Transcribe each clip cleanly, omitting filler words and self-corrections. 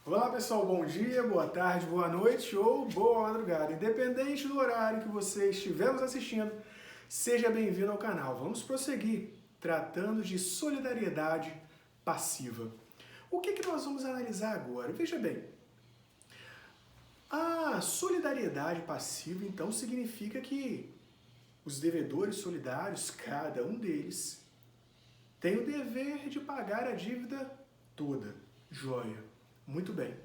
Olá pessoal, bom dia, boa tarde, boa noite ou boa madrugada. Independente do horário que você estiver nos assistindo, seja bem-vindo ao canal. Vamos prosseguir tratando de solidariedade passiva. O que nós vamos analisar agora? Veja bem, a solidariedade passiva então significa que os devedores solidários, cada um deles, tem o dever de pagar a dívida toda. Joia. Muito bem.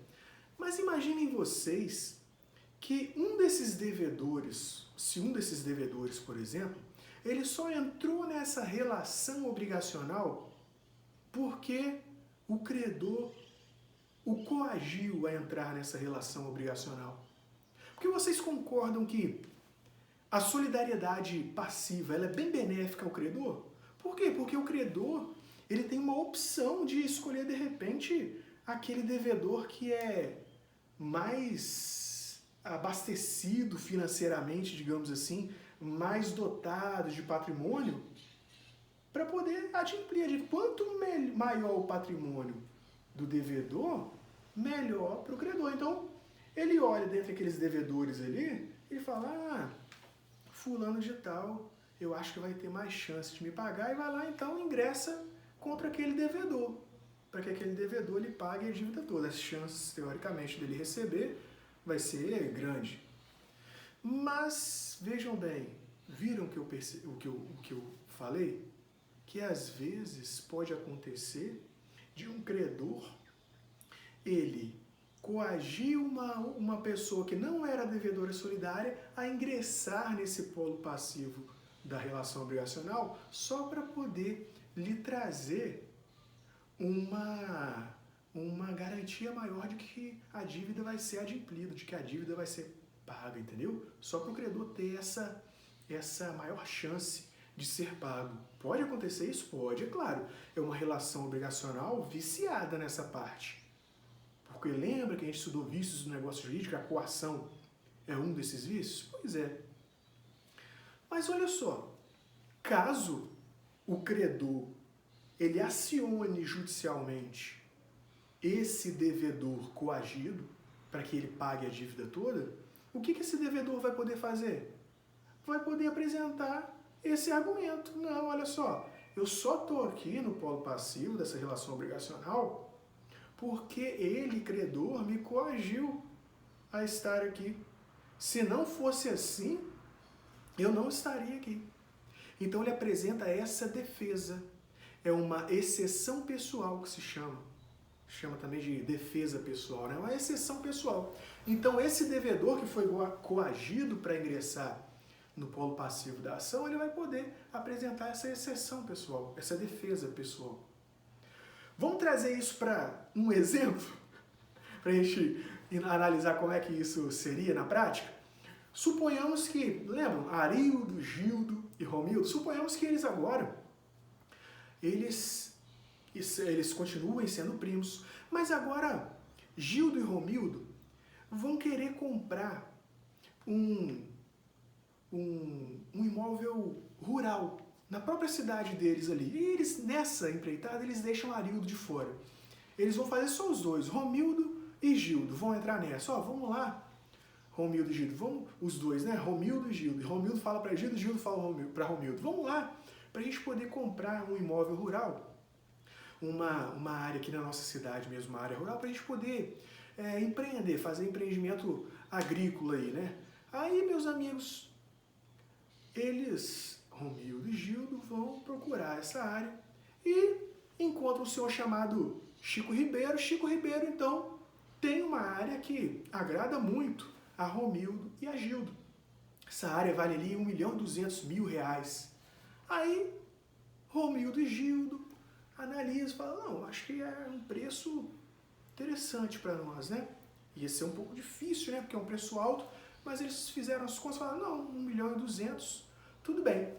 Mas imaginem vocês que um desses devedores, se um desses devedores, por exemplo, ele só entrou nessa relação obrigacional porque o credor o coagiu a entrar nessa relação obrigacional. Porque vocês concordam que a solidariedade passiva ela é bem benéfica ao credor? Por quê? Porque o credor ele tem uma opção de escolher, de repente, aquele devedor que é mais abastecido financeiramente, digamos assim, mais dotado de patrimônio, para poder adimplir a dívida. Quanto maior o patrimônio do devedor, melhor para o credor. Então, ele olha dentre aqueles devedores ali e fala, fulano de tal, eu acho que vai ter mais chance de me pagar, e vai lá então ingressa contra aquele devedor, para que aquele devedor lhe pague a dívida toda. As chances, teoricamente, dele receber vai ser grande. Mas, vejam bem, viram que o que eu falei? Que às vezes pode acontecer de um credor, ele coagir uma pessoa que não era devedora solidária a ingressar nesse polo passivo da relação obrigacional só para poder lhe trazer uma garantia maior de que a dívida vai ser adimplida, de que a dívida vai ser paga, entendeu? Só para o credor ter essa maior chance de ser pago. Pode acontecer isso? Pode, é claro. É uma relação obrigacional viciada nessa parte. Porque lembra que a gente estudou vícios do negócio jurídico, a coação é um desses vícios? Pois é. Mas olha só, caso o credor ele acione judicialmente esse devedor coagido para que ele pague a dívida toda, o que esse devedor vai poder fazer? Vai poder apresentar esse argumento. Não, olha só, eu só estou aqui no polo passivo dessa relação obrigacional porque ele, credor, me coagiu a estar aqui. Se não fosse assim, eu não estaria aqui. Então ele apresenta essa defesa. É uma exceção pessoal que se chama. Chama também de defesa pessoal, né? Uma exceção pessoal. Então esse devedor que foi coagido para ingressar no polo passivo da ação, ele vai poder apresentar essa exceção pessoal, essa defesa pessoal. Vamos trazer isso para um exemplo, para a gente analisar como é que isso seria na prática? Suponhamos que, lembram, Arildo, Gildo e Romildo, suponhamos que eles agora, eles continuem sendo primos, mas agora Gildo e Romildo vão querer comprar um imóvel rural na própria cidade deles ali. E eles, nessa empreitada, eles deixam Arildo de fora. Eles vão fazer só os dois, Romildo e Gildo, vão entrar nessa. Vamos lá, Romildo e Gildo, vamos, os dois, né? Romildo e Gildo. Romildo fala para Gildo, Gildo fala para Romildo. Vamos lá, para a gente poder comprar um imóvel rural, uma área aqui na nossa cidade mesmo, uma área rural, para a gente poder empreender, fazer empreendimento agrícola aí, né? Aí, meus amigos, Romildo e Gildo, vão procurar essa área e encontram um senhor chamado Chico Ribeiro. Chico Ribeiro, então, tem uma área que agrada muito a Romildo e a Gildo. Essa área vale ali R$1.200.000. Aí, Romildo e Gildo analisam e falam, não, acho que é um preço interessante para nós, né? Ia ser um pouco difícil, né? Porque é um preço alto, mas eles fizeram as contas e falaram, não, 1.200.000, tudo bem.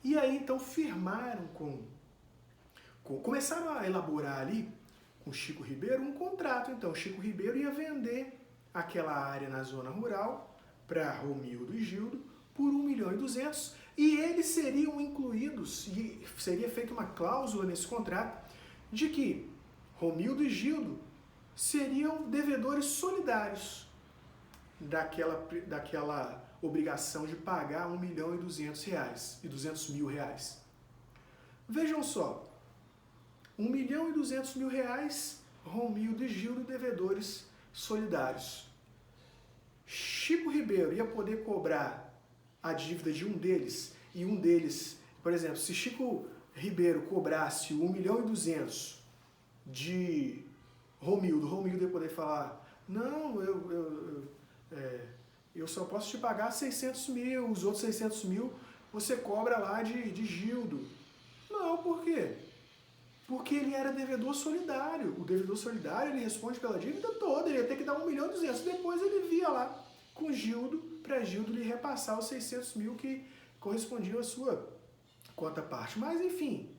E aí, então, firmaram começaram a elaborar ali, com Chico Ribeiro, um contrato. Então, Chico Ribeiro ia vender aquela área na zona rural para Romildo e Gildo por 1.200.000 e eles seriam incluídos, e seria feita uma cláusula nesse contrato, de que Romildo e Gildo seriam devedores solidários daquela obrigação de pagar R$ 1.200.000. Vejam só, R$ 1.200.000, Romildo e Gildo, devedores solidários. Chico Ribeiro ia poder cobrar a dívida de um deles, e um deles, por exemplo, se Chico Ribeiro cobrasse R$ 1.200.000 de Romildo ia poder falar, não, eu só posso te pagar 600 mil, os outros 600 mil você cobra lá de Gildo. Não, por quê? Porque ele era devedor solidário. O devedor solidário, ele responde pela dívida toda, ele ia ter que dar 1.200.000. Depois ele via lá com Gildo, para Gildo lhe repassar os 600 mil que correspondiam à sua cota parte. Mas, enfim,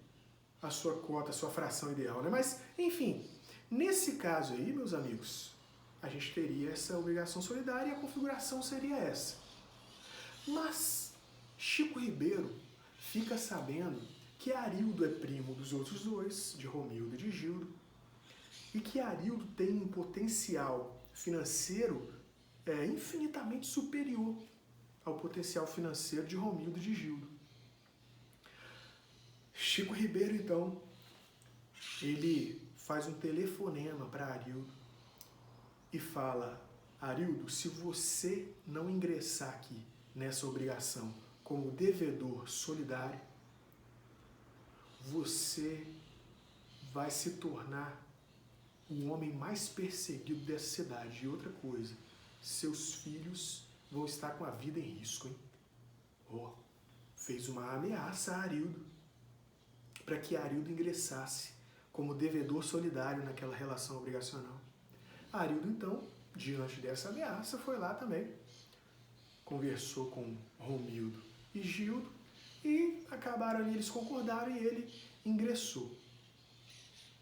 a sua cota, a sua fração ideal, né? Mas, enfim, nesse caso aí, meus amigos, a gente teria essa obrigação solidária e a configuração seria essa. Mas Chico Ribeiro fica sabendo que Arildo é primo dos outros dois, de Romildo e de Gildo, e que Arildo tem um potencial financeiro infinitamente superior ao potencial financeiro de Romildo e de Gildo. Chico Ribeiro, então, ele faz um telefonema para Arildo e fala, Arildo, se você não ingressar aqui nessa obrigação como devedor solidário, você vai se tornar o homem mais perseguido dessa cidade. E outra coisa, seus filhos vão estar com a vida em risco, hein? Fez uma ameaça a Arildo para que Arildo ingressasse como devedor solidário naquela relação obrigacional. Arildo, então, diante dessa ameaça, foi lá também, conversou com Romildo e Gildo, e acabaram ali, eles concordaram e ele ingressou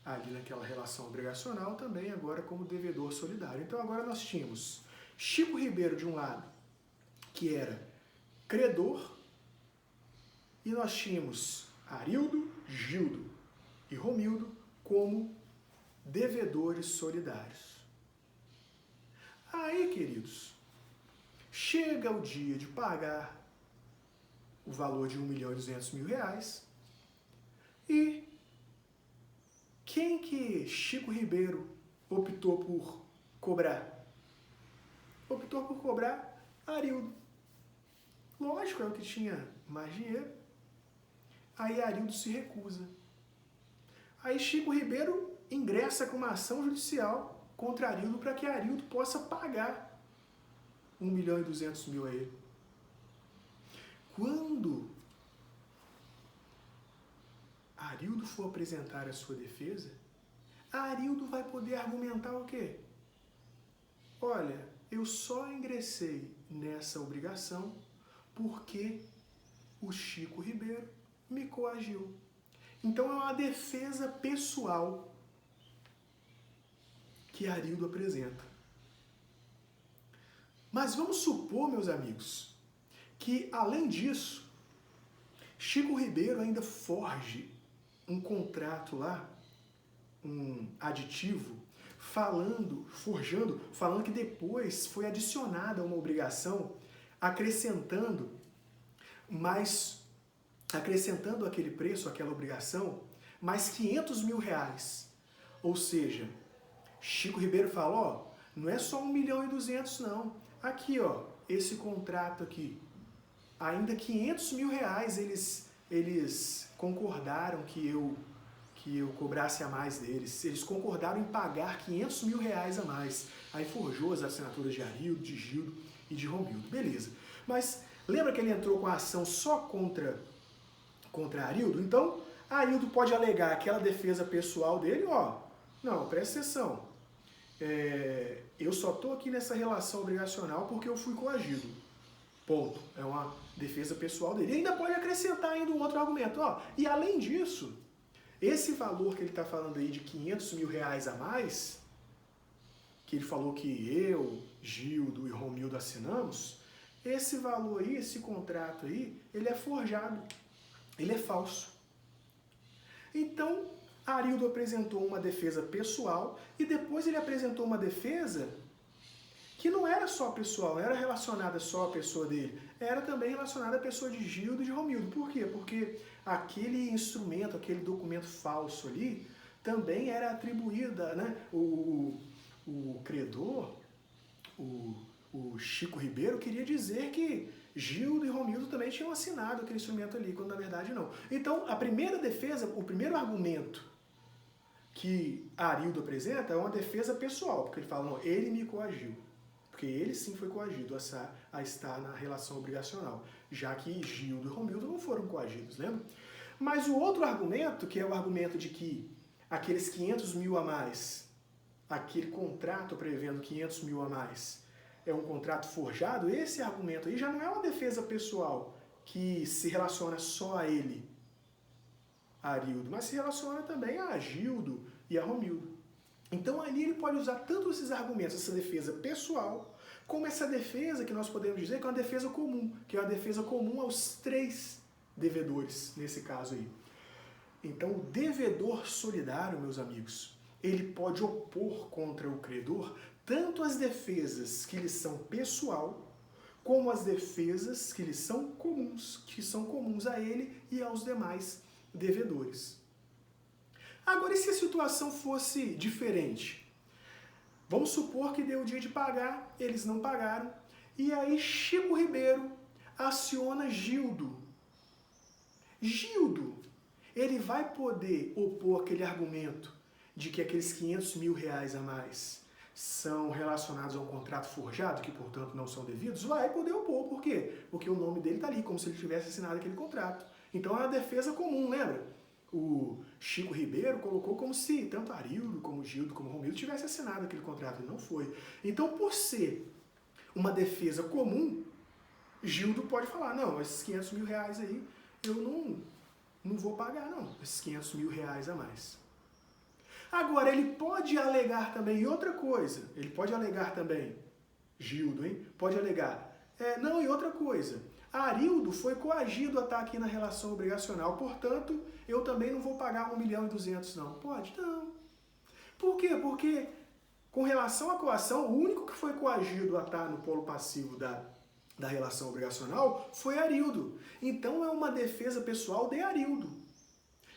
ali naquela relação obrigacional também, agora como devedor solidário. Então agora nós tínhamos Chico Ribeiro de um lado, que era credor, e nós tínhamos Arildo, Gildo e Romildo como devedores solidários. Aí, queridos, chega o dia de pagar o valor de R$ 1.200.000 e quem que Chico Ribeiro optou por cobrar? Optou por cobrar Arildo. Lógico, é o que tinha mais dinheiro. Aí Arildo se recusa. Aí Chico Ribeiro ingressa com uma ação judicial contra Arildo para que Arildo possa pagar R$ 1.200.000 a ele. Quando Arildo for apresentar a sua defesa, Arildo vai poder argumentar o quê? Olha, eu só ingressei nessa obrigação porque o Chico Ribeiro me coagiu. Então é uma defesa pessoal que Arildo apresenta. Mas vamos supor, meus amigos, que além disso, Chico Ribeiro ainda forge um contrato lá, um aditivo, falando que depois foi adicionada uma obrigação, acrescentando aquele preço, aquela obrigação, mais R$ 500.000. Ou seja, Chico Ribeiro fala, não é só R$ 1.200.000 não. Aqui, esse contrato aqui, ainda R$ 500.000 eles concordaram que eu cobrasse a mais deles. Eles concordaram em pagar R$ 500.000 a mais. Aí forjou as assinaturas de Arildo, de Gildo e de Romildo. Beleza. Mas lembra que ele entrou com a ação só contra Arildo? Então, Arildo pode alegar aquela defesa pessoal dele, não, presta atenção. Eu só estou aqui nessa relação obrigacional porque eu fui coagido. Ponto. É uma defesa pessoal dele. E ainda pode acrescentar ainda um outro argumento. E além disso, esse valor que ele está falando aí de R$ 500.000 a mais, que ele falou que eu, Gildo e Romildo assinamos, esse valor aí, esse contrato aí, ele é forjado. Ele é falso. Então, Arildo apresentou uma defesa pessoal e depois ele apresentou uma defesa que não era só pessoal, não era relacionada só à pessoa dele, era também relacionada à pessoa de Gildo e de Romildo. Por quê? Porque aquele instrumento, aquele documento falso ali, também era atribuída, né? O credor, o Chico Ribeiro, queria dizer que Gildo e Romildo também tinham assinado aquele instrumento ali, quando na verdade não. Então, a primeira defesa, o primeiro argumento que Arildo apresenta é uma defesa pessoal, porque ele fala, não, ele me coagiu. Porque ele sim foi coagido a estar na relação obrigacional, já que Gildo e Romildo não foram coagidos, lembra? Mas o outro argumento, que é o argumento de que aqueles 500 mil a mais, aquele contrato prevendo 500 mil a mais, é um contrato forjado, esse argumento aí já não é uma defesa pessoal que se relaciona só a ele, a Arildo, mas se relaciona também a Gildo e a Romildo. Então ali ele pode usar tanto esses argumentos, essa defesa pessoal, como essa defesa que nós podemos dizer que é uma defesa comum, que é uma defesa comum aos três devedores, nesse caso aí. Então o devedor solidário, meus amigos, ele pode opor contra o credor tanto as defesas que lhe são pessoal, como as defesas que lhe são comuns a ele e aos demais devedores. Agora, e se a situação fosse diferente? Vamos supor que deu o dia de pagar, eles não pagaram, e aí Chico Ribeiro aciona Gildo. Gildo, ele vai poder opor aquele argumento de que aqueles 500 mil reais a mais são relacionados a um contrato forjado, que portanto não são devidos? Vai poder opor. Por quê? Porque o nome dele está ali, como se ele tivesse assinado aquele contrato. Então é uma defesa comum, lembra? O Chico Ribeiro colocou como se tanto Arildo, como Gildo, como Romildo tivesse assinado aquele contrato, e não foi. Então, por ser uma defesa comum, Gildo pode falar, não, esses 500 mil reais aí, eu não vou pagar, não, esses 500 mil reais a mais. Agora, ele pode alegar também outra coisa, ele pode alegar também, Gildo, hein? Pode alegar, não, e outra coisa, Arildo foi coagido a estar aqui na relação obrigacional, portanto, eu também não vou pagar 1.200.000 não. Pode? Não. Por quê? Porque, com relação à coação, o único que foi coagido a estar no polo passivo da relação obrigacional foi Arildo. Então, é uma defesa pessoal de Arildo.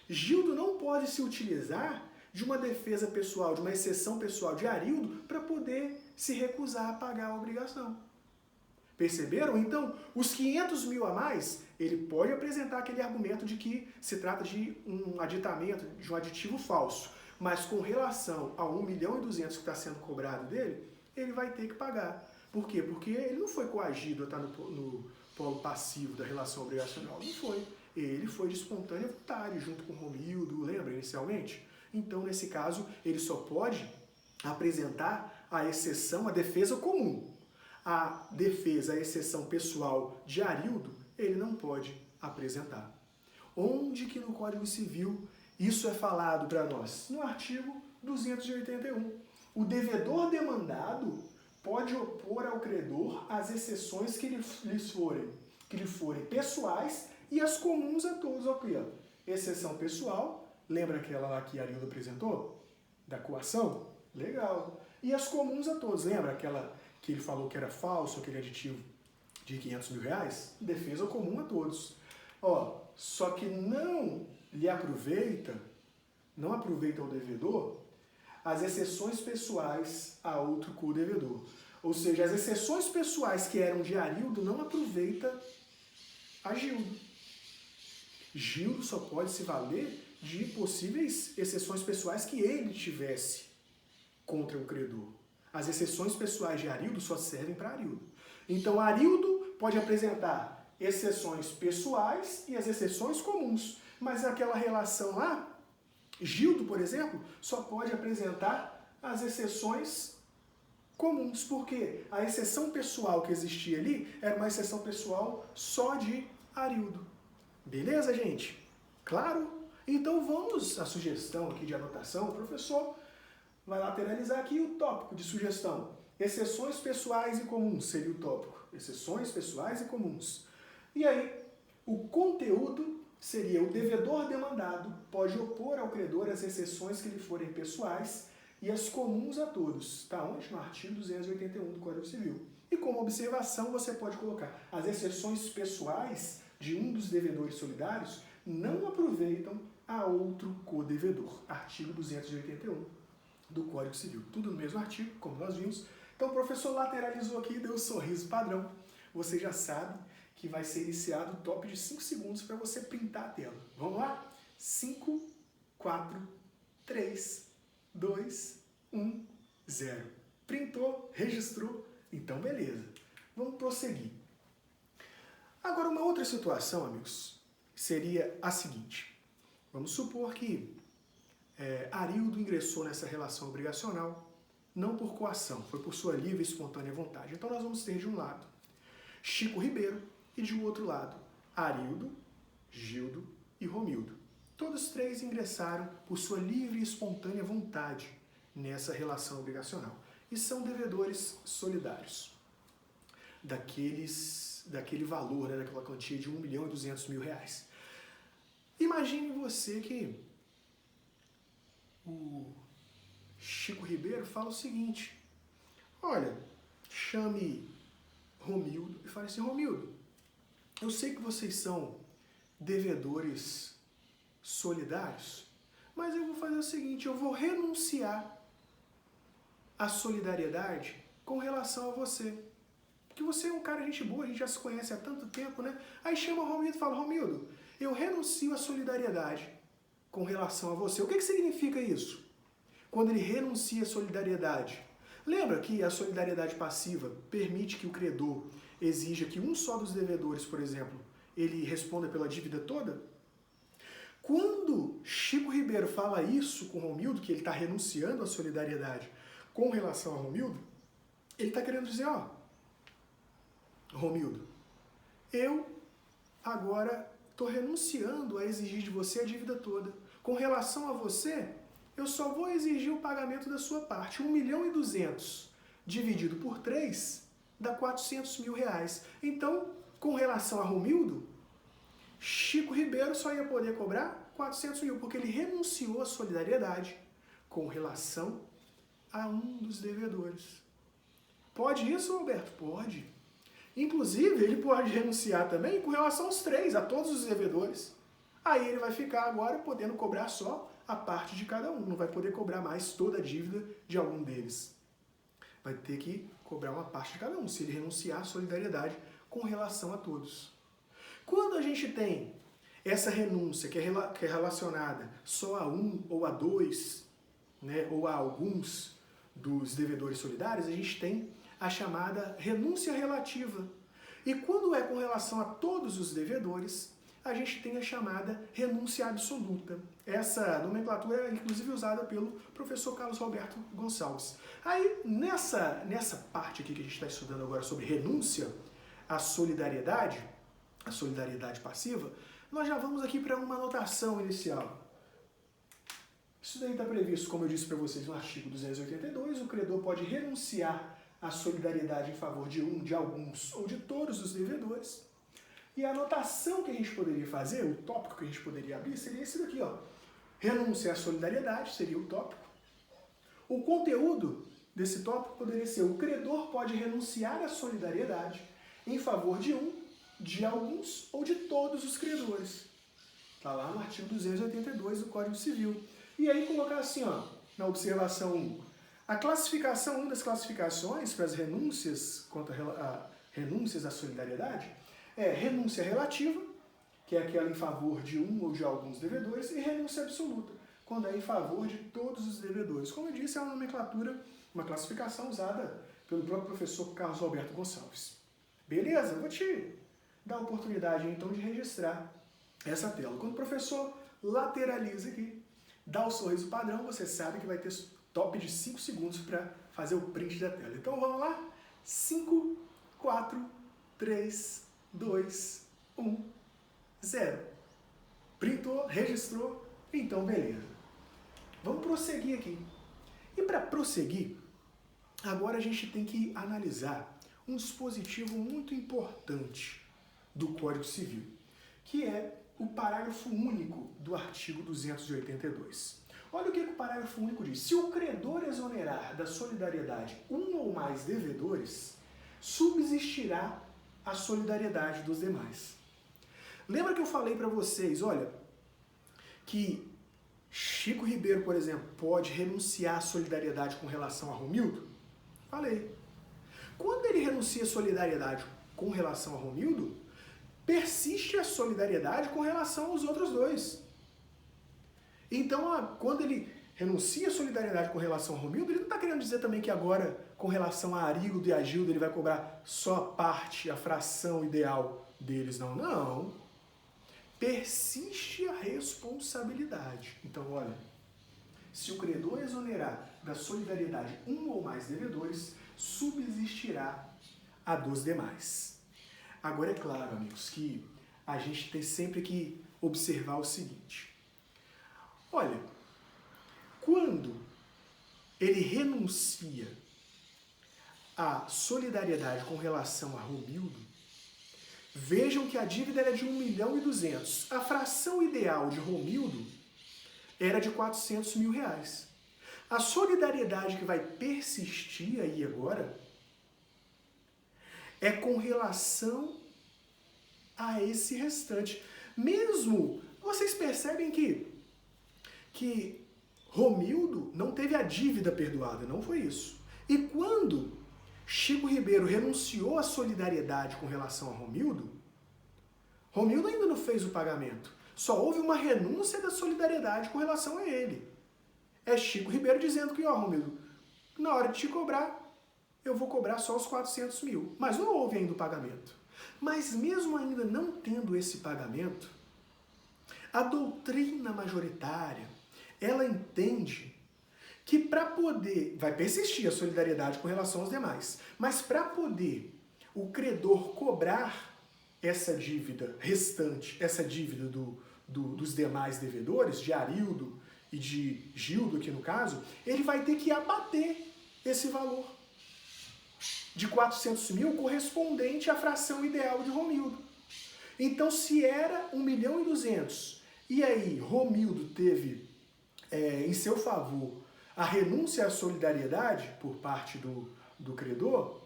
Gildo não pode se utilizar de uma defesa pessoal, de uma exceção pessoal de Arildo, para poder se recusar a pagar a obrigação. Perceberam? Então, os 500 mil a mais, ele pode apresentar aquele argumento de que se trata de um aditamento, de um aditivo falso. Mas com relação a 1.200.000 que está sendo cobrado dele, ele vai ter que pagar. Por quê? Porque ele não foi coagido a estar no polo passivo da relação obrigacional. Não foi. Ele foi de espontânea vontade, junto com o Romildo, lembra inicialmente? Então, nesse caso, ele só pode apresentar a exceção, a defesa comum. A defesa, a exceção pessoal de Arildo, ele não pode apresentar. Onde que no Código Civil isso é falado para nós? No artigo 281. O devedor demandado pode opor ao credor as exceções que lhe forem pessoais e as comuns a todos. Aqui, ó. Exceção pessoal, lembra aquela lá que Arildo apresentou? Da coação? Legal. E as comuns a todos, lembra aquela que ele falou que era falso, aquele aditivo de 500 mil reais? Defesa comum a todos. Ó, só que não aproveita o devedor as exceções pessoais a outro co-devedor. Ou seja, as exceções pessoais que eram de Arildo não aproveita a Gildo. Gildo só pode se valer de possíveis exceções pessoais que ele tivesse contra o credor. As exceções pessoais de Arildo só servem para Arildo. Então, Arildo pode apresentar exceções pessoais e as exceções comuns. Mas aquela relação lá, Gildo, por exemplo, só pode apresentar as exceções comuns. Porque a exceção pessoal que existia ali era uma exceção pessoal só de Arildo. Beleza, gente? Claro? Então, vamos à sugestão aqui de anotação, professor. Vai lateralizar aqui o tópico de sugestão. Exceções pessoais e comuns seria o tópico. Exceções pessoais e comuns. E aí, o conteúdo seria o devedor demandado pode opor ao credor as exceções que lhe forem pessoais e as comuns a todos. Está onde? No artigo 281 do Código Civil. E como observação você pode colocar as exceções pessoais de um dos devedores solidários não aproveitam a outro codevedor. Artigo 281 do Código Civil. Tudo no mesmo artigo, como nós vimos. Então o professor lateralizou aqui e deu o sorriso padrão. Você já sabe que vai ser iniciado o top de 5 segundos para você printar a tela. Vamos lá? 5, 4, 3, 2, 1, 0. Printou, registrou, então beleza. Vamos prosseguir. Agora uma outra situação, amigos, seria a seguinte. Vamos supor que Arildo ingressou nessa relação obrigacional não por coação, foi por sua livre e espontânea vontade. Então nós vamos ter de um lado Chico Ribeiro e de outro lado Arildo, Gildo e Romildo. Todos três ingressaram por sua livre e espontânea vontade nessa relação obrigacional e são devedores solidários daquele valor, né, daquela quantia de R$1.200.000. Imagine você que o Chico Ribeiro fala o seguinte: olha, chame Romildo e fale assim: Romildo, eu sei que vocês são devedores solidários, mas eu vou fazer o seguinte, eu vou renunciar à solidariedade com relação a você. Porque você é um cara gente boa, a gente já se conhece há tanto tempo, né? Aí chama o Romildo e fala: Romildo, eu renuncio à solidariedade com relação a você. O que significa isso? Quando ele renuncia à solidariedade. Lembra que a solidariedade passiva permite que o credor exija que um só dos devedores, por exemplo, ele responda pela dívida toda? Quando Chico Ribeiro fala isso com Romildo, que ele está renunciando à solidariedade com relação a Romildo, ele está querendo dizer, ó, Romildo, eu agora estou renunciando a exigir de você a dívida toda. Com relação a você, eu só vou exigir o pagamento da sua parte. 1.200.000 dividido por 3 dá R$400.000. Então, com relação a Romildo, Chico Ribeiro só ia poder cobrar 400 mil, porque ele renunciou à solidariedade com relação a um dos devedores. Pode isso, Roberto? Pode. Inclusive, ele pode renunciar também com relação aos três, a todos os devedores. Aí ele vai ficar agora podendo cobrar só a parte de cada um, não vai poder cobrar mais toda a dívida de algum deles. Vai ter que cobrar uma parte de cada um, se ele renunciar à solidariedade com relação a todos. Quando a gente tem essa renúncia que é relacionada só a um ou a dois, né, ou a alguns dos devedores solidários, a gente tem a chamada renúncia relativa. E quando é com relação a todos os devedores, a gente tem a chamada renúncia absoluta. Essa nomenclatura é inclusive usada pelo professor Carlos Roberto Gonçalves. Aí, nessa parte aqui que a gente está estudando agora sobre renúncia à solidariedade, a solidariedade passiva, nós já vamos aqui para uma anotação inicial. Isso daí está previsto, como eu disse para vocês, no artigo 282, o credor pode renunciar à solidariedade em favor de um, de alguns ou de todos os devedores. E a anotação que a gente poderia fazer, o tópico que a gente poderia abrir, seria esse daqui, ó. Renúncia à solidariedade seria o tópico. O conteúdo desse tópico poderia ser: o credor pode renunciar à solidariedade em favor de um, de alguns ou de todos os credores. Está lá no artigo 282 do Código Civil. E aí colocar assim, ó, na observação 1, a classificação, uma das classificações para as renúncias, quanto a renúncias à solidariedade, é renúncia relativa, que é aquela em favor de um ou de alguns devedores, e renúncia absoluta, quando é em favor de todos os devedores. Como eu disse, é uma nomenclatura, uma classificação usada pelo próprio professor Carlos Roberto Gonçalves. Beleza? Vou te dar a oportunidade, então, de registrar essa tela. Quando o professor lateraliza aqui, dá o sorriso padrão, você sabe que vai ter top de 5 segundos para fazer o print da tela. Então, vamos lá? 5, 4, 3, 2, 1, 0. Printou, registrou, então beleza. Vamos prosseguir aqui. E para prosseguir, agora a gente tem que analisar um dispositivo muito importante do Código Civil, que é o parágrafo único do artigo 282. Olha o que o parágrafo único diz. Se o credor exonerar da solidariedade um ou mais devedores, subsistirá a solidariedade dos demais. Lembra que eu falei para vocês, olha, que Chico Ribeiro, por exemplo, pode renunciar à solidariedade com relação a Romildo? Falei. Quando ele renuncia à solidariedade com relação a Romildo, persiste a solidariedade com relação aos outros dois. Então, quando ele renuncia à solidariedade com relação a Romildo, ele não está querendo dizer também que agora, com relação a Arildo e a Gildo, ele vai cobrar só a parte, a fração ideal deles. Não, não. Persiste a responsabilidade. Então, olha, se o credor exonerar da solidariedade um ou mais devedores, subsistirá a dos demais. Agora, é claro, amigos, que a gente tem sempre que observar o seguinte. Olha, quando ele renuncia à solidariedade com relação a Romildo, vejam que a dívida era de 1.200.000. A fração ideal de Romildo era de 400 mil reais. A solidariedade que vai persistir aí agora é com relação a esse restante. Mesmo, vocês percebem que Romildo não teve a dívida perdoada, não foi isso. E quando Chico Ribeiro renunciou à solidariedade com relação a Romildo, Romildo ainda não fez o pagamento. Só houve uma renúncia da solidariedade com relação a ele. É Chico Ribeiro dizendo que, ó, Romildo, na hora de te cobrar, eu vou cobrar só os 400 mil. Mas não houve ainda o pagamento. Mas mesmo ainda não tendo esse pagamento, a doutrina majoritária, ela entende que para poder, vai persistir a solidariedade com relação aos demais, mas para poder o credor cobrar essa dívida restante, essa dívida dos demais devedores, de Arildo e de Gildo aqui no caso, ele vai ter que abater esse valor de 400 mil correspondente à fração ideal de Romildo. Então, se era 1.200.000 e aí Romildo teve em seu favor a renúncia à solidariedade por parte do credor,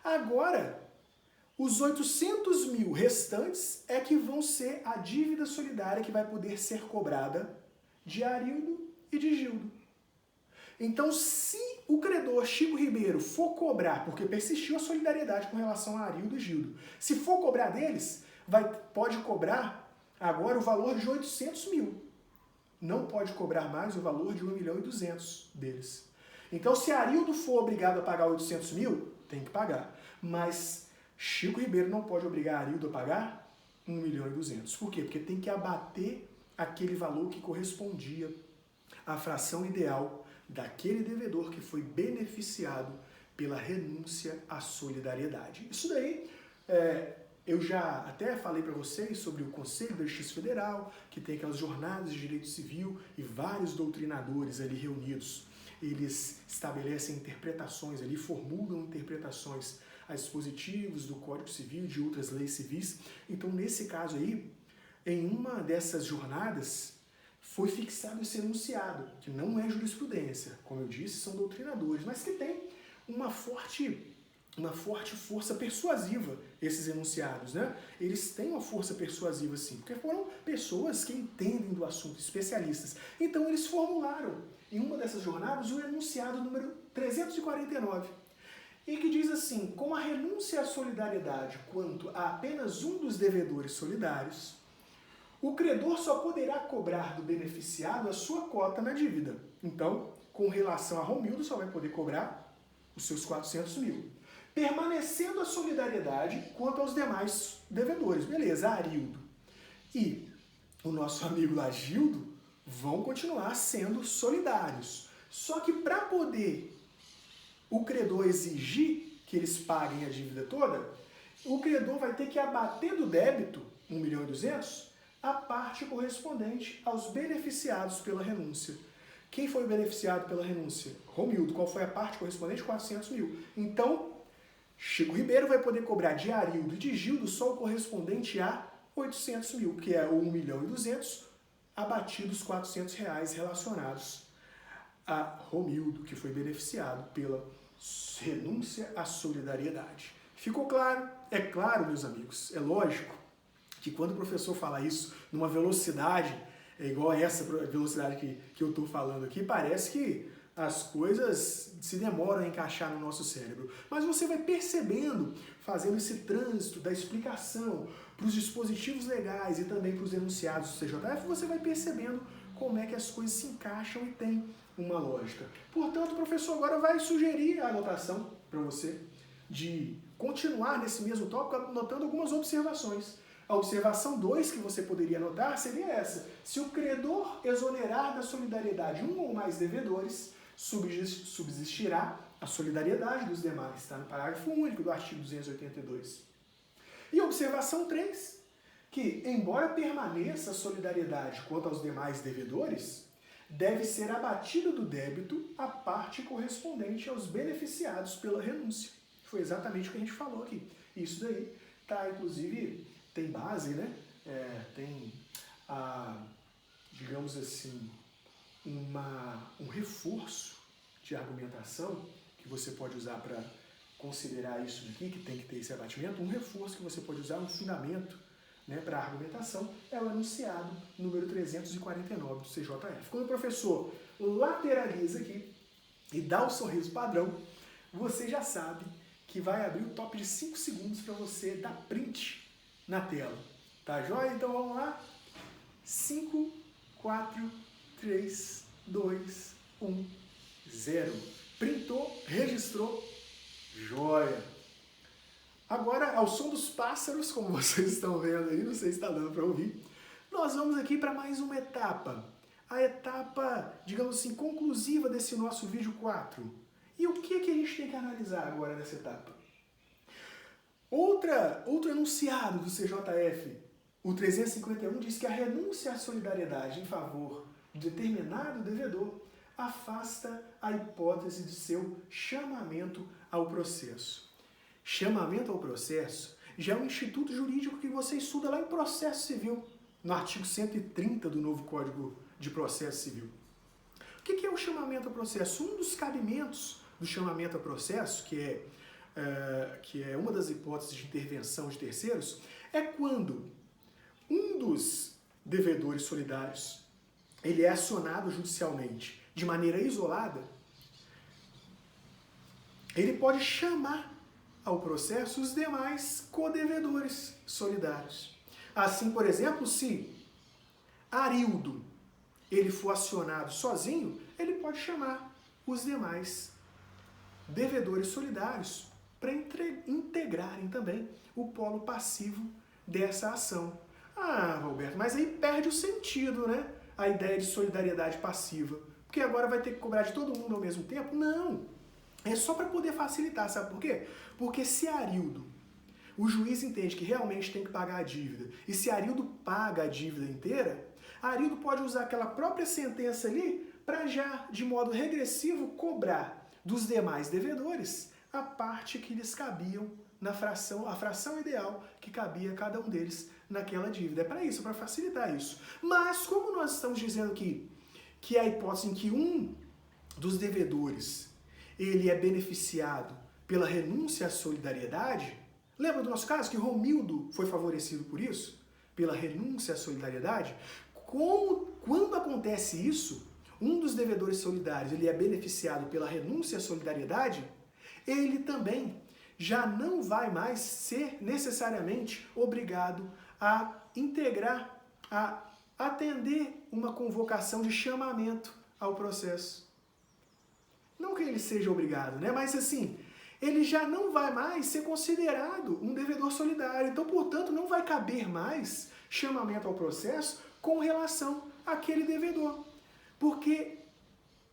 agora os 800 mil restantes é que vão ser a dívida solidária que vai poder ser cobrada de Arildo e de Gildo. Então, se o credor Chico Ribeiro for cobrar, porque persistiu a solidariedade com relação a Arildo e Gildo, se for cobrar deles, pode cobrar agora o valor de 800 mil. Não pode cobrar mais o valor de 1.200.000 deles. Então, se Arildo for obrigado a pagar 800 mil, tem que pagar. Mas Chico Ribeiro não pode obrigar Arildo a pagar 1.200.000. Por quê? Porque tem que abater aquele valor que correspondia à fração ideal daquele devedor que foi beneficiado pela renúncia à solidariedade. Isso daí eu já até falei para vocês sobre o Conselho da Justiça Federal, que tem aquelas jornadas de direito civil e vários doutrinadores ali reunidos. Eles estabelecem interpretações ali, formulam interpretações a dispositivos do Código Civil e de outras leis civis. Então, nesse caso aí, em uma dessas jornadas, foi fixado esse enunciado, que não é jurisprudência, como eu disse, são doutrinadores, mas que tem uma forte força persuasiva, esses enunciados, né? Eles têm uma força persuasiva, sim, porque foram pessoas que entendem do assunto, especialistas. Então, eles formularam, em uma dessas jornadas, o enunciado número 349, e que diz assim: com a renúncia à solidariedade quanto a apenas um dos devedores solidários, o credor só poderá cobrar do beneficiado a sua cota na dívida. Então, com relação a Romildo, só vai poder cobrar os seus 400 mil. Permanecendo a solidariedade quanto aos demais devedores. Beleza, Arildo e o nosso amigo lá, Gildo, vão continuar sendo solidários. Só que para poder o credor exigir que eles paguem a dívida toda, o credor vai ter que abater do débito, 1.200.000, a parte correspondente aos beneficiados pela renúncia. Quem foi beneficiado pela renúncia? Romildo. Qual foi a parte correspondente? 400 mil. Então, Chico Ribeiro vai poder cobrar de Arildo e de Gildo só o correspondente à 800 mil, que é o 1.200.000, abatidos R$ 400 relacionados a Romildo, que foi beneficiado pela renúncia à solidariedade. Ficou claro? É claro, meus amigos, é lógico que quando o professor fala isso numa velocidade, igual a essa velocidade que eu estou falando aqui, parece que as coisas se demoram a encaixar no nosso cérebro. Mas você vai percebendo, fazendo esse trânsito da explicação para os dispositivos legais e também para os enunciados do CJF, você vai percebendo como é que as coisas se encaixam e tem uma lógica. Portanto, o professor agora vai sugerir a anotação para você de continuar nesse mesmo tópico, anotando algumas observações. A observação 2 que você poderia anotar seria essa: se o credor exonerar da solidariedade um ou mais devedores, subsistirá a solidariedade dos demais. Está no parágrafo único do artigo 282. E a observação 3, que, embora permaneça a solidariedade quanto aos demais devedores, deve ser abatida do débito a parte correspondente aos beneficiados pela renúncia. Foi exatamente o que a gente falou aqui. Isso daí está, inclusive, tem base, né? Tem, digamos assim, um reforço de argumentação que você pode usar para considerar isso aqui, que tem que ter esse abatimento. Um reforço que você pode usar, um fundamento, né, para a argumentação, é o enunciado número 349 do CJF. Quando o professor lateraliza aqui e dá o sorriso padrão, você já sabe que vai abrir o top de 5 segundos para você dar print na tela. Tá joia? Então vamos lá. 5, 4, 3, 2, 1, 0. Printou, registrou, joia. Agora, ao som dos pássaros, como vocês estão vendo aí, não sei se está dando para ouvir, nós vamos aqui para mais uma etapa. A etapa, digamos assim, conclusiva desse nosso vídeo 4. E o que a gente tem que analisar agora nessa etapa? Outro enunciado do CJF, o 351, diz que a renúncia à solidariedade em favor de determinado devedor afasta a hipótese de seu chamamento ao processo. Chamamento ao processo já é um instituto jurídico que você estuda lá em processo civil, no artigo 130 do novo Código de Processo Civil. O que é o chamamento ao processo? Um dos cabimentos do chamamento ao processo, que é uma das hipóteses de intervenção de terceiros, é quando um dos devedores solidários ele é acionado judicialmente de maneira isolada, ele pode chamar ao processo os demais codevedores solidários. Assim, por exemplo, se Arildo ele for acionado sozinho, ele pode chamar os demais devedores solidários para integrarem também o polo passivo dessa ação. Ah, Roberto, mas aí perde o sentido, né? A ideia de solidariedade passiva. Porque agora vai ter que cobrar de todo mundo ao mesmo tempo? Não. É só para poder facilitar, sabe por quê? Porque se Arildo, o juiz entende que realmente tem que pagar a dívida, e se Arildo paga a dívida inteira, Arildo pode usar aquela própria sentença ali para já, de modo regressivo, cobrar dos demais devedores a parte que lhes cabiam na fração, a fração ideal que cabia a cada um deles naquela dívida. É para isso, para facilitar isso. Mas como nós estamos dizendo que é a hipótese em que um dos devedores ele é beneficiado pela renúncia à solidariedade, lembra do nosso caso que Romildo foi favorecido por isso? Pela renúncia à solidariedade? Quando acontece isso, um dos devedores solidários ele é beneficiado pela renúncia à solidariedade, ele também já não vai mais ser necessariamente obrigado a integrar, a atender uma convocação de chamamento ao processo. Não que ele seja obrigado, né? Mas assim, ele já não vai mais ser considerado um devedor solidário. Então, portanto, não vai caber mais chamamento ao processo com relação àquele devedor. Porque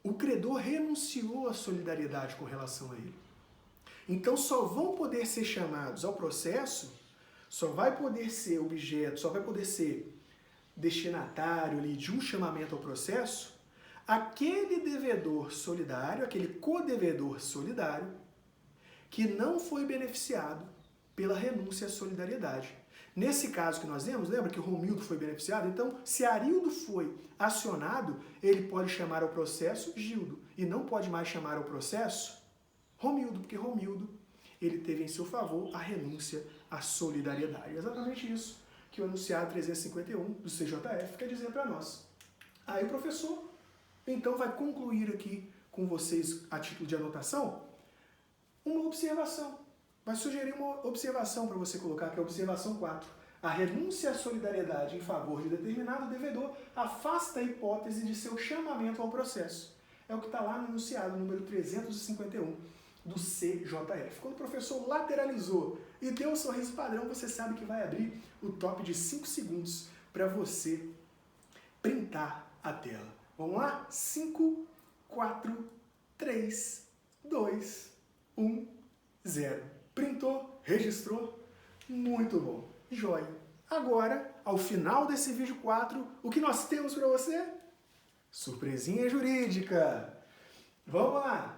o credor renunciou à solidariedade com relação a ele. Então, só vão poder ser chamados ao processo, só vai poder ser objeto, só vai poder ser destinatário ali de um chamamento ao processo aquele devedor solidário, aquele codevedor solidário, que não foi beneficiado pela renúncia à solidariedade. Nesse caso que nós vemos, lembra que Romildo foi beneficiado? Então, se Arildo foi acionado, ele pode chamar ao processo Gildo e não pode mais chamar ao processo Romildo, porque Romildo ele teve em seu favor a renúncia à solidariedade. É exatamente isso que o enunciado 351 do CJF quer dizer para nós. Aí o professor, então, vai concluir aqui com vocês, a título de anotação, uma observação. Vai sugerir uma observação para você colocar, que é a observação 4. A renúncia à solidariedade em favor de determinado devedor afasta a hipótese de seu chamamento ao processo. É o que está lá no enunciado número 351 do CJF. Quando o professor lateralizou e deu um sorriso padrão, você sabe que vai abrir o top de 5 segundos para você printar a tela. Vamos lá? 5, 4, 3, 2, 1, 0. Printou? Registrou? Muito bom. Joia. Agora, ao final desse vídeo 4, o que nós temos para você? Surpresinha jurídica. Vamos lá.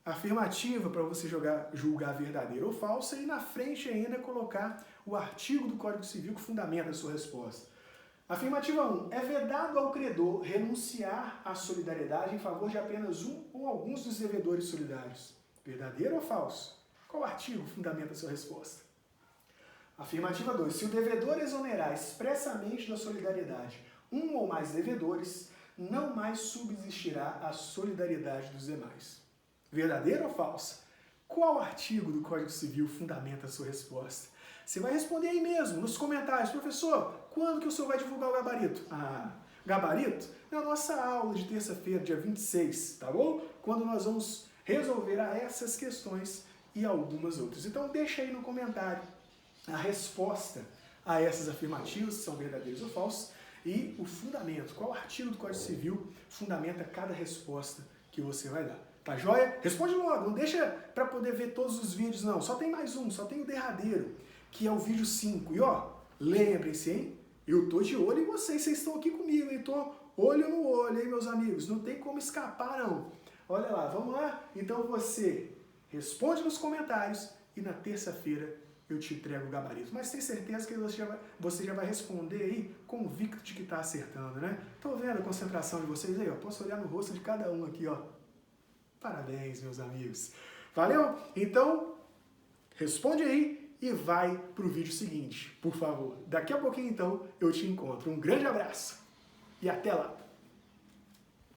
Afirmativa para você julgar verdadeira ou falsa e na frente ainda colocar o artigo do Código Civil que fundamenta a sua resposta. Afirmativa 1. É vedado ao credor renunciar à solidariedade em favor de apenas um ou alguns dos devedores solidários. Verdadeiro ou falso? Qual artigo fundamenta a sua resposta? Afirmativa 2. Se o devedor exonerar expressamente da solidariedade um ou mais devedores, não mais subsistirá a solidariedade dos demais. Verdadeiro ou falso? Qual artigo do Código Civil fundamenta a sua resposta? Você vai responder aí mesmo, nos comentários. Professor, quando que o senhor vai divulgar o gabarito? Gabarito? Na nossa aula de terça-feira, dia 26, tá bom? Quando nós vamos resolver essas questões e algumas outras. Então deixa aí no comentário a resposta a essas afirmativas, se são verdadeiros ou falsos, e o fundamento, qual artigo do Código Civil fundamenta cada resposta que você vai dar. Tá joia? Responde logo, não deixa para poder ver todos os vídeos, não. Só tem mais um, só tem o derradeiro, que é o vídeo 5. E ó, lembrem-se, hein? Eu tô de olho em vocês estão aqui comigo, hein? Tô olho no olho, hein, meus amigos? Não tem como escapar, não. Olha lá, vamos lá? Então você responde nos comentários e na terça-feira eu te entrego o gabarito. Mas tem certeza que você já vai responder aí convicto de que está acertando, né? Tô vendo a concentração de vocês aí, ó. Posso olhar no rosto de cada um aqui, ó. Parabéns, meus amigos. Valeu? Então, responde aí e vai pro vídeo seguinte, por favor. Daqui a pouquinho, então, eu te encontro. Um grande abraço e até lá!